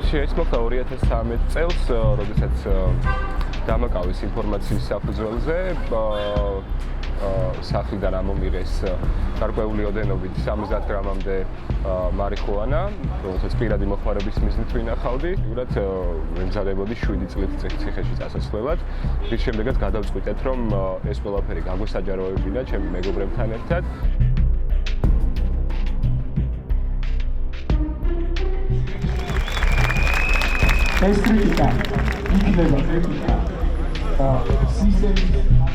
ეს მოხდა 2013 წელს, როდესაც დამაკავეს ინფორმაციის საფუძველზე სახლიდან ამომიღეს გარკვეული ოდენობით 70 გრამამდე მარიხუანა, რომელსაც პირადი მოხმარების მიზნით ვინახავდი. იურად ვემზადებოდი 7 წლით ციხეში წასასვლელად. რის შემდეგაც გადავწყვიტეთ, რომ ეს ყველაფერი გაგვესაჯაროებინა ჩემი მეგობრებთან ერთად. ეს კრიტიკა იქნება კრიტიკა სისტემის